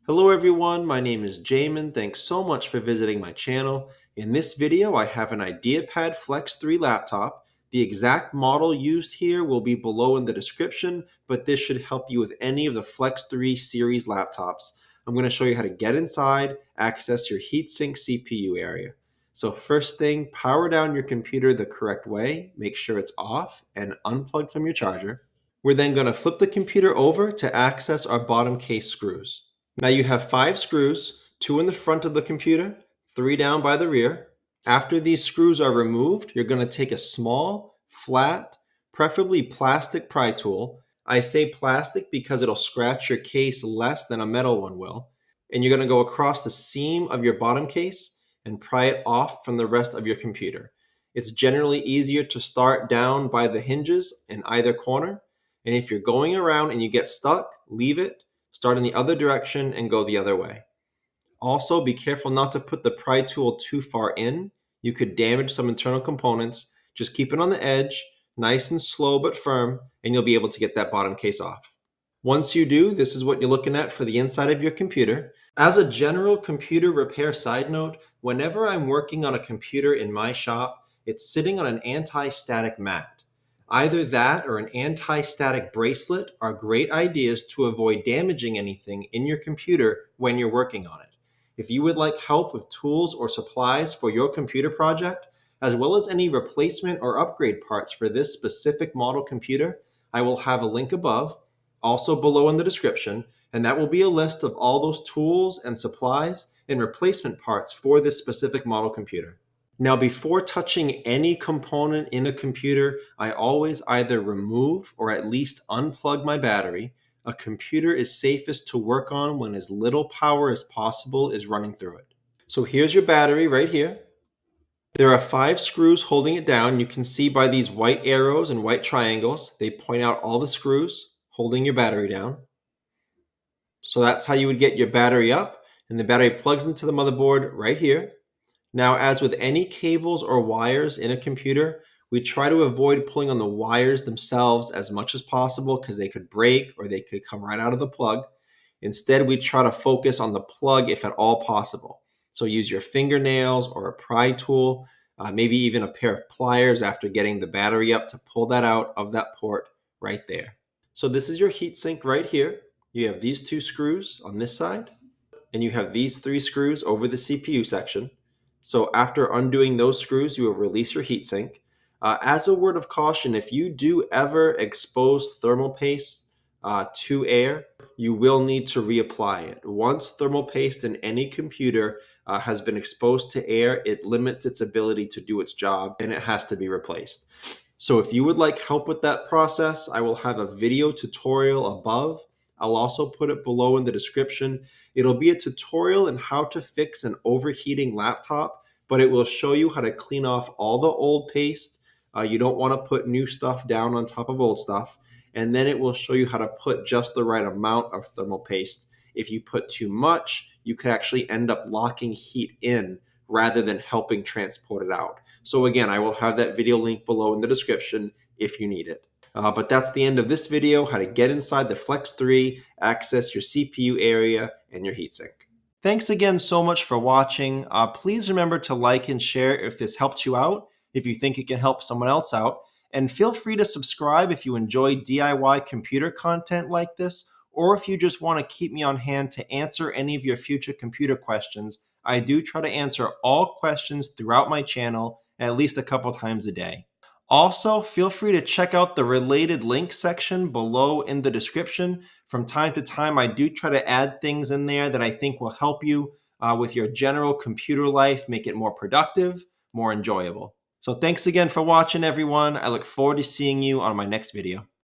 Hello everyone, my name is Jamin. Thanks so much for visiting my channel. In this video, I have an Ideapad Flex 3 laptop. The exact model used here will be below in the description, but this should help you with any of the Flex 3 series laptops. I'm going to show you how to get inside, access your Heatsink CPU area. So first thing, power down your computer the correct way, make sure it's off and unplugged from your charger. We're then going to flip the computer over to access our bottom case screws. Now you have 5 screws, 2 in the front of the computer, 3 down by the rear. After these screws are removed, you're going to take a small, flat, preferably plastic pry tool. I say plastic because it'll scratch your case less than a metal one will. And you're going to go across the seam of your bottom case and pry it off from the rest of your computer. It's generally easier to start down by the hinges in either corner. And if you're going around and you get stuck, leave it. Start in the other direction and go the other way. Also, be careful not to put the pry tool too far in. You could damage some internal components. Just keep it on the edge, nice and slow but firm, and you'll be able to get that bottom case off. Once you do, this is what you're looking at for the inside of your computer. As a general computer repair side note, whenever I'm working on a computer in my shop, it's sitting on an anti-static mat. Either that or an anti-static bracelet are great ideas to avoid damaging anything in your computer when you're working on it. If you would like help with tools or supplies for your computer project, as well as any replacement or upgrade parts for this specific model computer, I will have a link above, also below in the description, and that will be a list of all those tools and supplies and replacement parts for this specific model computer. Now, before touching any component in a computer, I always either remove or at least unplug my battery. A computer is safest to work on when as little power as possible is running through it. So here's your battery right here. There are 5 screws holding it down. You can see by these white arrows and white triangles, they point out all the screws holding your battery down. So that's how you would get your battery up, and the battery plugs into the motherboard right here. Now, as with any cables or wires in a computer, we try to avoid pulling on the wires themselves as much as possible because they could break or they could come right out of the plug. Instead, we try to focus on the plug if at all possible. So use your fingernails or a pry tool, maybe even a pair of pliers after getting the battery up to pull that out of that port right there. So this is your heatsink right here. You have these 2 screws on this side, and you have these 3 screws over the CPU section. So after undoing those screws, you will release your heatsink. As a word of caution, if you do ever expose thermal paste to air, you will need to reapply it. Once thermal paste in any computer has been exposed to air, it limits its ability to do its job and it has to be replaced. So if you would like help with that process, I will have a video tutorial above. I'll also put it below in the description. It'll be a tutorial on how to fix an overheating laptop, but it will show you how to clean off all the old paste. You don't want to put new stuff down on top of old stuff. And then it will show you how to put just the right amount of thermal paste. If you put too much, you could actually end up locking heat in rather than helping transport it out. So again, I will have that video link below in the description if you need it. But that's the end of this video, how to get inside the Flex 3, access your CPU area, and your heatsink. Thanks again so much for watching. Please remember to like and share if this helped you out, if you think it can help someone else out. And feel free to subscribe if you enjoy DIY computer content like this, or if you just want to keep me on hand to answer any of your future computer questions. I do try to answer all questions throughout my channel at least a couple times a day. Also, feel free to check out the related links section below in the description. From time to time, I do try to add things in there that I think will help you with your general computer life, make it more productive, more enjoyable. So thanks again for watching, everyone. I look forward to seeing you on my next video.